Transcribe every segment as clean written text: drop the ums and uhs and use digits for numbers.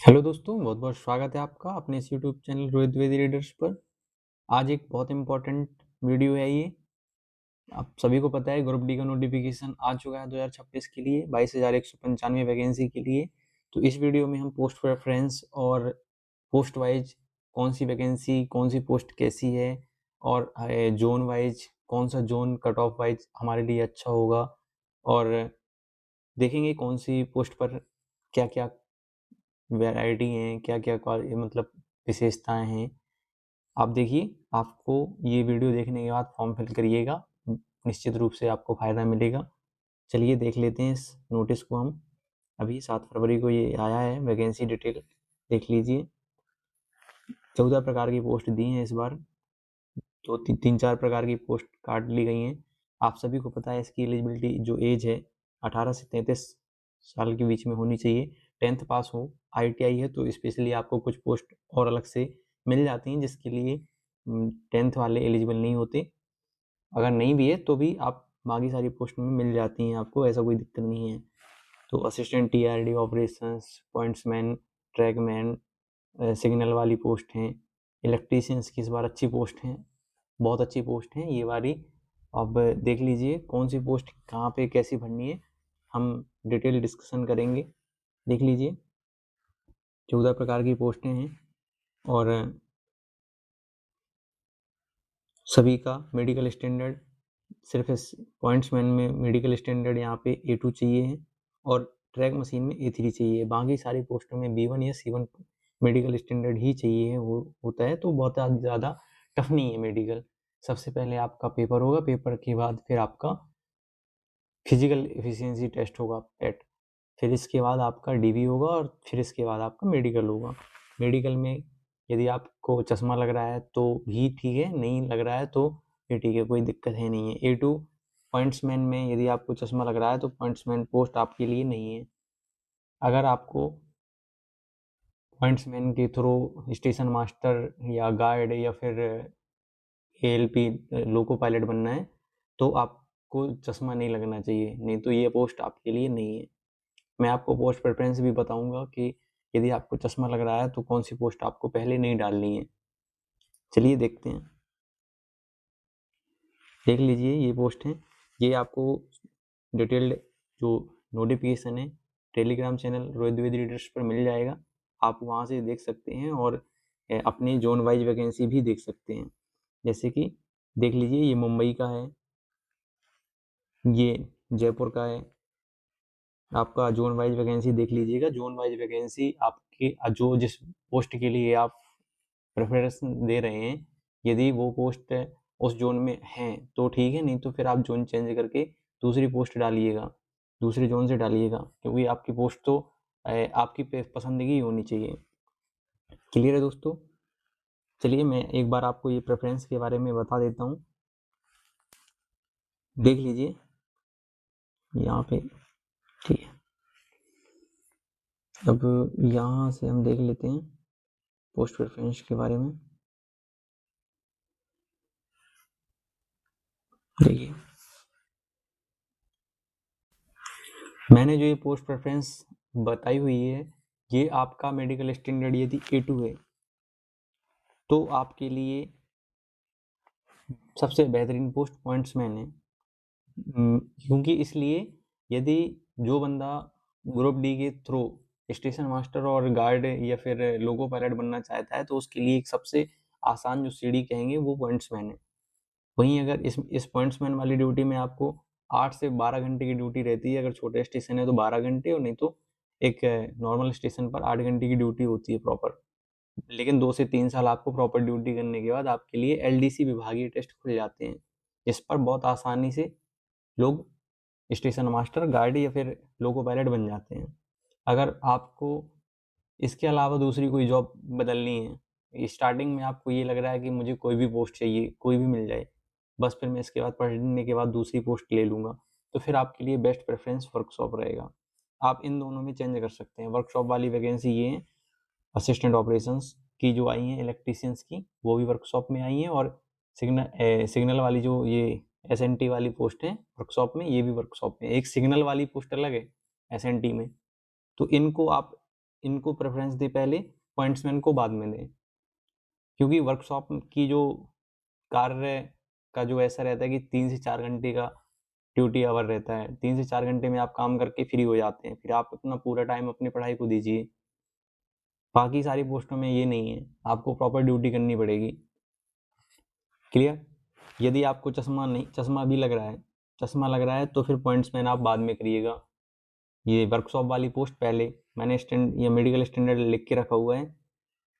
Hello दोस्तों, बहुत बहुत स्वागत है आपका अपने इस YouTube channel Rohit Dwivedi readers पर। आज एक बहुत इम्पोर्टेंट वीडियो है ये। आप सभी को पता है ग्रुप डी का नोटिफिकेशन आ चुका है 2026 के लिए 22,195 वैकेंसी के लिए। तो इस वीडियो में हम पोस्ट प्रेफरेंस और पोस्ट वाइज कौन सी वैकेंसी, कौन सी पोस्ट कैसी है और जोन वाइज कौन सा जोन कट ऑफ वाइज हमारे लिए अच्छा होगा, और देखेंगे कौन सी पोस्ट पर क्या क्या वैरायटी हैं, क्या क्या मतलब विशेषताएं हैं। आप देखिए, आपको ये वीडियो देखने के बाद फॉर्म फिल करिएगा, निश्चित रूप से आपको फ़ायदा मिलेगा। चलिए देख लेते हैं इस नोटिस को हम। अभी 7 फरवरी को ये आया है, वैकेंसी डिटेल देख लीजिए। 14 प्रकार की पोस्ट दी हैं इस बार, तो 3-4 प्रकार की पोस्ट काट ली गई हैं। आप सभी को पता है इसकी एलिजिबिलिटी जो एज है 18 से 33 साल के बीच में होनी चाहिए। 10th पास हो, ITI है तो स्पेशली आपको कुछ पोस्ट और अलग से मिल जाती हैं जिसके लिए 10th वाले एलिजिबल नहीं होते। अगर नहीं भी है तो भी आप बाकी सारी पोस्ट में मिल जाती हैं आपको, ऐसा कोई दिक्कत नहीं है। तो assistant TRD operations, pointsman, trackman, signal वाली पोस्ट हैं। इलेक्ट्रीशियंस की इस बार अच्छी पोस्ट हैं, बहुत अच्छी पोस्ट हैं ये वाली। अब देख लीजिए कौन सी पोस्ट कहाँ पे कैसी भरनी है, हम डिटेल डिस्कशन करेंगे। देख लीजिए 14 प्रकार की पोस्टें हैं और सभी का मेडिकल स्टैंडर्ड, सिर्फ इस पॉइंट्समैन में मेडिकल स्टैंडर्ड यहाँ पे A2 चाहिए है और ट्रैक मशीन में A3 चाहिए। बाकी सारी पोस्टों में B1 या C1 मेडिकल स्टैंडर्ड ही चाहिए वो होता है, तो बहुत ज़्यादा टफ नहीं है मेडिकल। सबसे पहले आपका पेपर होगा, पेपर के बाद फिर आपका फिजिकल एफिशिएंसी टेस्ट होगा पेट, फिर इसके बाद आपका DV होगा और फिर इसके बाद आपका मेडिकल होगा। मेडिकल में यदि आपको चश्मा लग रहा है तो भी ठीक है, नहीं लग रहा है तो भी ठीक है, कोई दिक्कत है नहीं है। A2 पॉइंट्समैन में यदि आपको चश्मा लग रहा है तो पॉइंट्समैन पोस्ट आपके लिए नहीं है। अगर आपको पॉइंट्समैन के थ्रू स्टेशन मास्टर या गार्ड या फिर ALP लोको पायलट बनना है तो आपको चश्मा नहीं लगना चाहिए, नहीं तो ये पोस्ट आपके लिए नहीं है। मैं आपको पोस्ट प्रेफरेंस भी बताऊंगा कि यदि आपको चश्मा लग रहा है तो कौन सी पोस्ट आपको पहले नहीं डालनी है। चलिए देखते हैं, देख लीजिए ये पोस्ट है। ये आपको डिटेल्ड जो नोटिफिकेशन है Telegram channel Rohit Dwivedi readers पर मिल जाएगा, आप वहाँ से देख सकते हैं और अपनी जोन वाइज वैकेंसी भी देख सकते हैं। जैसे कि देख लीजिए ये मुंबई का है, ये जयपुर का है। आपका जोन वाइज वैकेंसी देख लीजिएगा। जोन वाइज वैकेंसी आपकी जो जिस पोस्ट के लिए आप प्रेफरेंस दे रहे हैं, यदि वो पोस्ट उस जोन में हैं तो ठीक है, नहीं तो फिर आप जोन चेंज करके दूसरी पोस्ट डालिएगा, दूसरे जोन से डालिएगा, क्योंकि आपकी पोस्ट तो आपकी पसंदगी ही होनी चाहिए। क्लियर है दोस्तों? चलिए मैं एक बार आपको ये प्रेफरेंस के बारे में बता देता हूँ, देख लीजिए यहाँ पे। ठीक है, अब यहाँ से हम देख लेते हैं पोस्ट प्रेफरेंस के बारे में। देखिए मैंने जो ये पोस्ट प्रेफरेंस बताई हुई है, ये आपका मेडिकल स्टैंडर्ड यदि A2 है तो आपके लिए सबसे बेहतरीन पोस्ट पॉइंट्समैन है। क्योंकि इसलिए यदि जो बंदा ग्रुप डी के थ्रू स्टेशन मास्टर और गार्ड या फिर लोको पायलट बनना चाहता है तो उसके लिए एक सबसे आसान जो सीढ़ी कहेंगे वो पॉइंट्समैन है। वहीं अगर इस पॉइंट्समैन वाली ड्यूटी में आपको 8 से 12 घंटे की ड्यूटी रहती है, अगर छोटे स्टेशन है तो 12 घंटे, और नहीं तो एक नॉर्मल स्टेशन पर 8 घंटे की ड्यूटी होती है प्रॉपर। लेकिन 2 से 3 साल आपको प्रॉपर ड्यूटी करने के बाद आपके लिए LDC विभागीय टेस्ट खुल जाते हैं, जिस पर बहुत आसानी से लोग स्टेशन मास्टर, गार्ड या फिर लोको पायलट बन जाते हैं। अगर आपको इसके अलावा दूसरी कोई जॉब बदलनी है, स्टार्टिंग में आपको ये लग रहा है कि मुझे कोई भी पोस्ट चाहिए, कोई भी मिल जाए, बस फिर मैं इसके बाद पढ़ने के बाद दूसरी पोस्ट ले लूँगा, तो फिर आपके लिए बेस्ट प्रेफरेंस वर्कशॉप रहेगा। आप इन दोनों में चेंज कर सकते हैं। वर्कशॉप वाली वैकेंसी ये है, असिस्टेंट ऑपरेशंस की जो आई हैं इलेक्ट्रीशियंस की, वो भी वर्कशॉप में आई हैं, और सिग्नल वाली जो ये SNT वाली पोस्ट है वर्कशॉप में, ये भी वर्कशॉप में। एक सिग्नल वाली पोस्ट अलग है SNT में, तो इनको आप इनको प्रेफरेंस दे पहले, पॉइंट्समैन को बाद में दें, क्योंकि वर्कशॉप की जो कार्य का जो ऐसा रहता है कि 3 से 4 घंटे का ड्यूटी आवर रहता है, 3 से 4 घंटे में आप काम करके फ्री हो जाते हैं, फिर आप अपना पूरा टाइम अपनी पढ़ाई को दीजिए। बाकी सारी पोस्टों में ये नहीं है, आपको प्रॉपर ड्यूटी करनी पड़ेगी। क्लियर? यदि आपको चश्मा भी लग रहा है, चश्मा लग रहा है तो फिर पॉइंट्समैन आप बाद में करिएगा। ये वर्कशॉप वाली पोस्ट पहले, मैंने ये मेडिकल स्टैंडर्ड लिख के रखा हुआ है,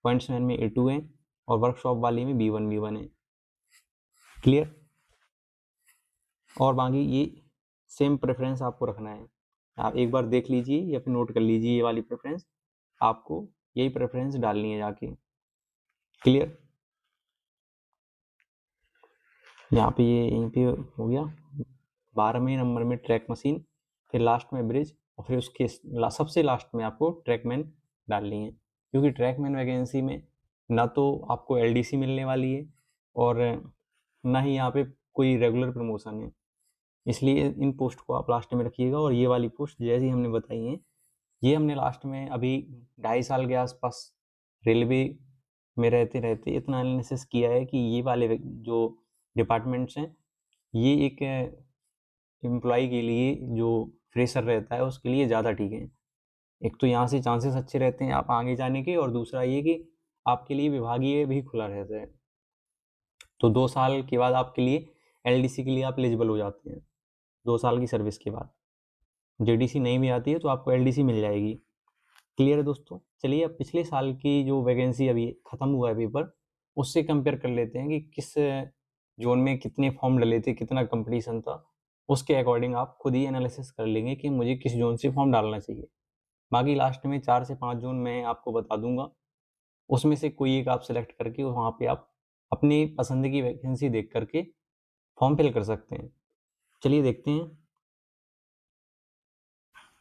पॉइंट्समैन में A2 है और वर्कशॉप वाली में B1 है। क्लियर? और बाकी ये सेम प्रेफरेंस आपको रखना है, आप एक बार देख लीजिए या फिर नोट कर लीजिए, ये वाली प्रेफरेंस आपको यही प्रेफरेंस डालनी है जाके। क्लियर? यहाँ पे ये यहीं पे हो गया। 12वें नंबर में ट्रैक मशीन, फिर लास्ट में ब्रिज और फिर उसके सबसे लास्ट में आपको ट्रैकमैन डालनी है, क्योंकि ट्रैकमैन वैकेंसी में ना तो आपको LDC मिलने वाली है और ना ही यहाँ पे कोई रेगुलर प्रमोशन है, इसलिए इन पोस्ट को आप लास्ट में रखिएगा। और ये वाली पोस्ट जैसी हमने बताई है, ये हमने लास्ट में अभी 2.5 साल के आसपास रेलवे में रहते रहते इतना एनालिसिस किया है कि ये वाले जो डिपार्टमेंट्स हैं, ये एक एम्प्लॉय के लिए जो फ्रेशर रहता है उसके लिए ज़्यादा ठीक है। एक तो यहाँ से चांसेस अच्छे रहते हैं आप आगे जाने के, और दूसरा ये कि आपके लिए विभागीय भी खुला रहता है, तो 2 साल के बाद आपके लिए LDC के लिए आप एलिजिबल हो जाते हैं। 2 साल की सर्विस के बाद JDC नहीं भी आती है तो आपको LDC मिल जाएगी। क्लियर है दोस्तों? चलिए अब पिछले साल की जो वैकेंसी अभी ख़त्म हुआ है पेपर, उससे कंपेयर कर लेते हैं कि किस जोन में कितने फॉर्म डले थे, कितना कंपटीशन था। उसके अकॉर्डिंग आप खुद ही एनालिसिस कर लेंगे कि मुझे किस जोन से फॉर्म डालना चाहिए। बाकी लास्ट में 4 से 5 जोन मैं आपको बता दूंगा, उसमें से कोई एक आप सेलेक्ट करके वहाँ पे आप अपनी पसंद की वैकेंसी देख करके फॉर्म फिल कर सकते हैं। चलिए देखते हैं।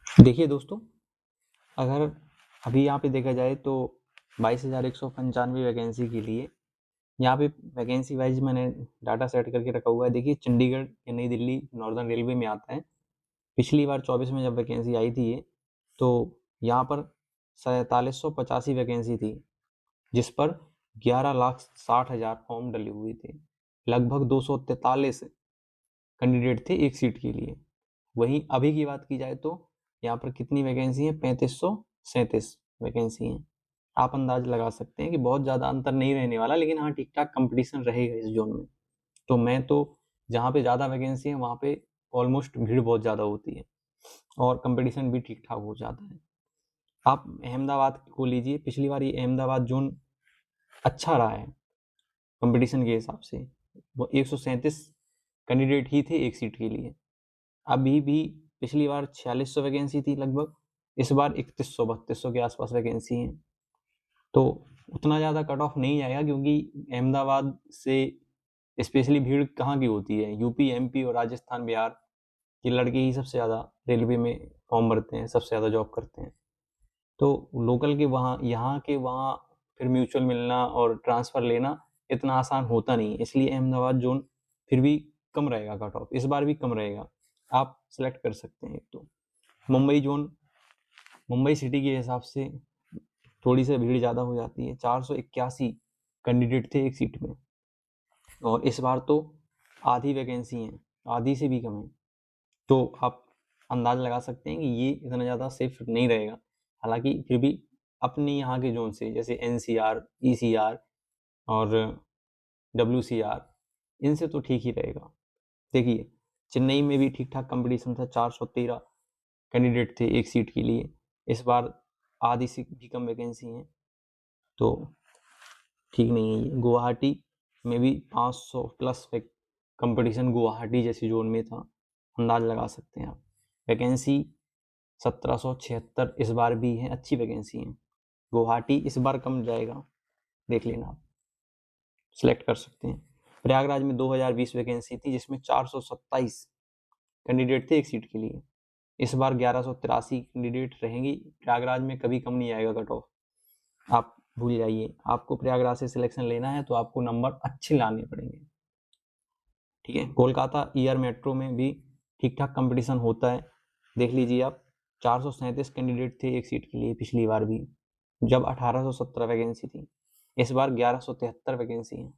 देखिए दोस्तों, अगर अभी यहाँ पे देखा जाए तो 22,195 वैकेंसी के लिए यहाँ पे वैकेंसी वाइज मैंने डाटा सेट करके रखा हुआ है। देखिए चंडीगढ़ या नई दिल्ली नॉर्दर्न रेलवे में आता है। पिछली बार 24 में जब वैकेंसी आई थी ये, तो यहाँ पर 4785 वैकेंसी थी, जिस पर 11,60,000 फॉर्म डले हुए थे। लगभग 243 कैंडिडेट थे एक सीट के लिए। वहीं अभी की बात की जाए तो यहाँ पर कितनी वैकेंसी है? 3537 वैकेंसी हैं। आप अंदाज लगा सकते हैं कि बहुत ज़्यादा अंतर नहीं रहने वाला, लेकिन हाँ ठीक ठाक कंपटीशन रहेगा इस जोन में। तो मैं तो जहाँ पे ज़्यादा वैकेंसी है वहाँ पे ऑलमोस्ट भीड़ बहुत ज़्यादा होती है और कंपटीशन भी ठीक ठाक हो जाता है। आप अहमदाबाद को लीजिए, पिछली बार ये अहमदाबाद जोन अच्छा रहा है कंपटीशन के हिसाब से। वो 137 कैंडिडेट ही थे एक सीट के लिए। अभी भी पिछली बार 4600 वैकेंसी थी लगभग, इस बार 3100-3200 के आसपास वैकेंसी हैं। तो उतना ज़्यादा कट ऑफ नहीं जाएगा, क्योंकि अहमदाबाद से स्पेशली भीड़ कहाँ की होती है? यूपी, MP और राजस्थान, बिहार के लड़के ही सबसे ज़्यादा रेलवे में फॉर्म भरते हैं, सबसे ज़्यादा जॉब करते हैं। तो लोकल के वहाँ, यहाँ के वहाँ फिर म्यूचुअल मिलना और ट्रांसफ़र लेना इतना आसान होता नहीं है, इसलिए अहमदाबाद जोन फिर भी कम रहेगा कट ऑफ, इस बार भी कम रहेगा। आप सेलेक्ट कर सकते हैं। एक तो मुंबई जोन, मुंबई सिटी के हिसाब से थोड़ी सी भीड़ ज़्यादा हो जाती है। 481 कैंडिडेट थे एक सीट में, और इस बार तो आधी वैकेंसी हैं, आधी से भी कम है। तो आप अंदाज़ लगा सकते हैं कि ये इतना ज़्यादा सेफ नहीं रहेगा। हालांकि फिर भी अपने यहाँ के जोन से, जैसे NCR, ECR और WCR, इनसे तो ठीक ही रहेगा। देखिए चेन्नई में भी ठीक ठाक कंपटीशन था, 413 कैंडिडेट थे एक सीट के लिए। इस बार आधी से भी कम वैकेंसी हैं, तो ठीक नहीं है ये। गुवाहाटी में भी 500 प्लस कंपटीशन गुवाहाटी जैसी जोन में था, अंदाज लगा सकते हैं आप। वैकेंसी 1776 इस बार भी है, अच्छी वैकेंसी है। गुवाहाटी इस बार कम जाएगा, देख लेना आप, सिलेक्ट कर सकते हैं। प्रयागराज में 2020 वैकेंसी थी, जिसमें 427 कैंडिडेट थे एक सीट के लिए। इस बार 1183 कैंडिडेट रहेंगी। प्रयागराज में कभी कम नहीं आएगा कट ऑफ, आप भूल जाइए। आपको प्रयागराज से सिलेक्शन लेना है तो आपको नंबर अच्छे लाने पड़ेंगे, ठीक है। कोलकाता ER मेट्रो में भी ठीक ठाक कंपटीशन होता है, देख लीजिए आप। 437 कैंडिडेट थे एक सीट के लिए पिछली बार भी, जब 1817 वैकेंसी थी। इस बार 1173 वैकेंसी है।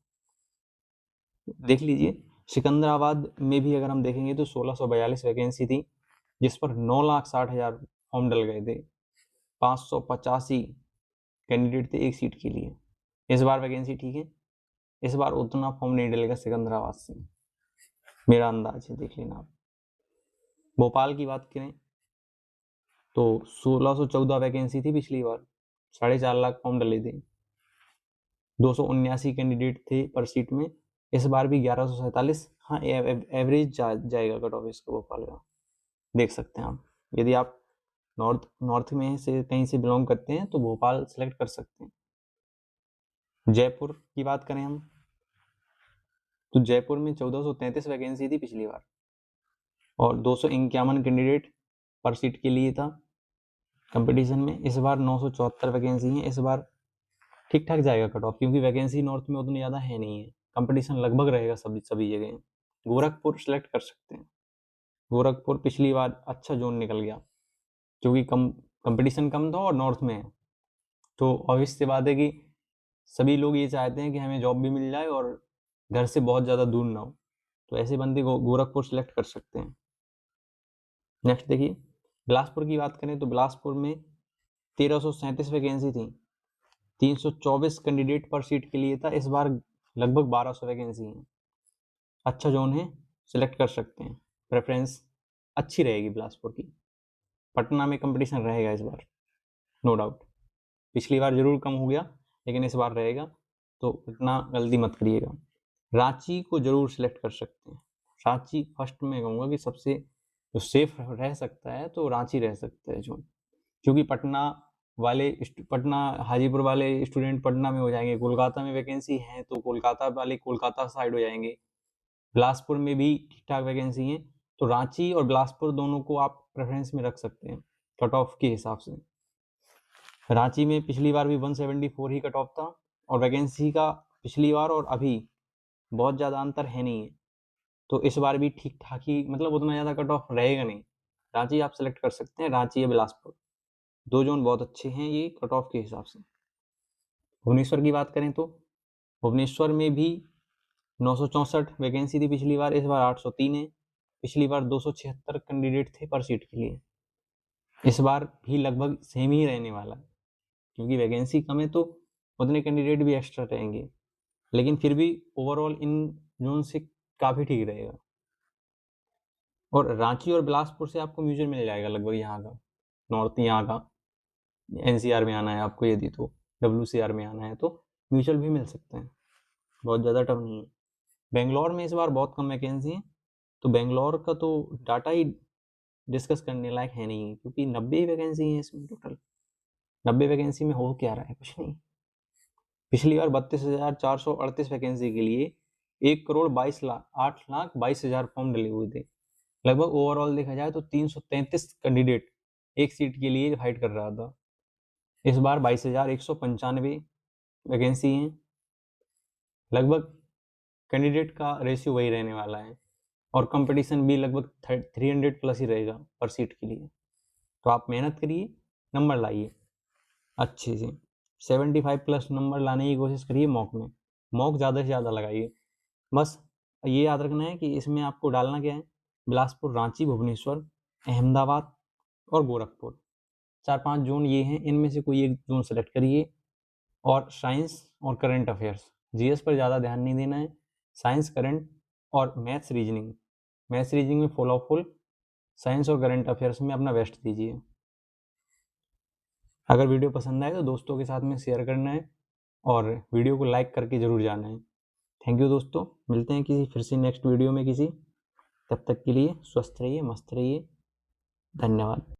देख लीजिए, सिकंदराबाद में भी अगर हम देखेंगे तो 1642 वैकेंसी थी, जिस पर 9,60,000 फॉर्म डल गए थे। 585 कैंडिडेट थे एक सीट के लिए। इस बार वैकेंसी ठीक है, इस बार उतना फॉर्म नहीं डलेगा सिकंदराबाद से, मेरा अंदाज है, देख लेना आप। भोपाल की बात करें तो 1614 वैकेंसी थी पिछली बार, 4.5 लाख फॉर्म डले थे, 279 कैंडिडेट थे पर सीट में। इस बार भी 1147। हाँ, एवरेज जाएगा कट ऑफ इसका भोपाल का, देख सकते हैं आप। यदि आप नॉर्थ में से कहीं से बिलोंग करते हैं तो भोपाल सेलेक्ट कर सकते हैं। जयपुर की बात करें हम तो जयपुर में 1433 वैकेंसी थी पिछली बार और 251 कैंडिडेट पर सीट के लिए था कंपटीशन में। इस बार 974 वैकेंसी है। इस बार ठीक ठाक जाएगा कट ऑफ, क्योंकि वैकेंसी नॉर्थ में उतनी ज़्यादा है नहीं है, कंपटीशन लगभग रहेगा सभी जगह। गोरखपुर सेलेक्ट कर सकते हैं। गोरखपुर पिछली बार अच्छा जोन निकल गया, क्योंकि कंपटीशन कम था और नॉर्थ में है, तो ऑब्वियस सी बात है कि सभी लोग ये चाहते हैं कि हमें जॉब भी मिल जाए और घर से बहुत ज़्यादा दूर ना हो, तो ऐसे बंदे गोरखपुर सेलेक्ट कर सकते हैं। नेक्स्ट देखिए, बिलासपुर की बात करें तो बिलासपुर में 1337 वैकेंसी थी, 324 कैंडिडेट पर सीट के लिए था। इस बार लगभग 1200 वैकेंसी है। अच्छा जोन है, सिलेक्ट कर सकते हैं। प्रेफरेंस अच्छी रहेगी बिलासपुर की। पटना में कंपटीशन रहेगा इस बार, नो डाउट। पिछली बार जरूर कम हो गया, लेकिन इस बार रहेगा, तो इतना गलती मत करिएगा। रांची को जरूर सिलेक्ट कर सकते हैं। रांची फर्स्ट में कहूँगा कि सबसे जो सेफ रह सकता है तो रांची रह सकता है जोन, क्योंकि पटना हाजीपुर वाले स्टूडेंट पटना में हो जाएंगे, कोलकाता में वैकेंसी है तो कोलकाता वाले कोलकाता साइड हो जाएंगे, बिलासपुर में भी ठीक ठाक वैकेंसी है, तो रांची और बिलासपुर दोनों को आप प्रेफरेंस में रख सकते हैं कट ऑफ के हिसाब से। रांची में पिछली बार भी 174 ही कट ऑफ था और वैकेंसी का पिछली बार और अभी बहुत ज़्यादा अंतर है नहीं है, तो इस बार भी ठीक ठाक ही, मतलब उतना ज़्यादा कट ऑफ रहेगा नहीं। रांची आप सेलेक्ट कर सकते हैं, रांची या बिलासपुर, दो जोन बहुत अच्छे हैं ये कट ऑफ के हिसाब से। भुवनेश्वर की बात करें तो भुवनेश्वर में भी 964 वैकेंसी थी पिछली बार, इस बार 803 है। पिछली बार 276 कैंडिडेट थे पर सीट के लिए। इस बार भी लगभग सेम ही रहने वाला है, क्योंकि वैकेंसी कम है तो उतने कैंडिडेट भी एक्स्ट्रा रहेंगे, लेकिन फिर भी ओवरऑल इन जोन से काफ़ी ठीक रहेगा। और रांची और बिलासपुर से आपको म्यूचुअल मिल जाएगा लगभग यहाँ का, नॉर्थ यहाँ का एनसीआर में आना है आपको, यदि तो डब्ल्यूसीआर में आना है तो म्यूचुअल भी मिल सकते हैं, बहुत ज़्यादा टफ नहीं है। बेंगलोर में इस बार बहुत कम वैकेंसी है, तो बेंगलोर का तो डाटा ही डिस्कस करने लायक है नहीं, क्योंकि 90 वैकेंसी है इसमें टोटल। 90 वैकेंसी में हो क्या रहा है, कुछ नहीं। पिछली बार 32,438 वैकेंसी के लिए 8,22,22,000 फॉर्म डले हुए थे। लगभग ओवरऑल देखा जाए तो 333 कैंडिडेट एक सीट के लिए फाइट कर रहा था। इस बार 22,195 वैकेंसी हैं। लगभग कैंडिडेट का रेशियो वही रहने वाला है और कंपटीशन भी लगभग 300 प्लस ही रहेगा पर सीट के लिए। तो आप मेहनत करिए, नंबर लाइए अच्छे से, 75 प्लस नंबर लाने की कोशिश करिए मॉक में। मॉक ज़्यादा से ज़्यादा लगाइए। बस ये याद रखना है कि इसमें आपको डालना क्या है, बिलासपुर, रांची, भुवनेश्वर, अहमदाबाद और गोरखपुर, 4-5 जोन ये हैं, इनमें से कोई एक जोन सेलेक्ट करिए। और साइंस और करंट अफेयर्स, जीएस पर ज़्यादा ध्यान नहीं देना है। साइंस, करंट और मैथ्स रीजनिंग में फुल, साइंस और करंट अफेयर्स में अपना बेस्ट दीजिए। अगर वीडियो पसंद आए तो दोस्तों के साथ में शेयर करना है और वीडियो को लाइक करके ज़रूर जाना है। थैंक यू दोस्तों, मिलते हैं किसी फिर से नेक्स्ट वीडियो में किसी। तब तक के लिए स्वस्थ रहिए, मस्त रहिए, धन्यवाद।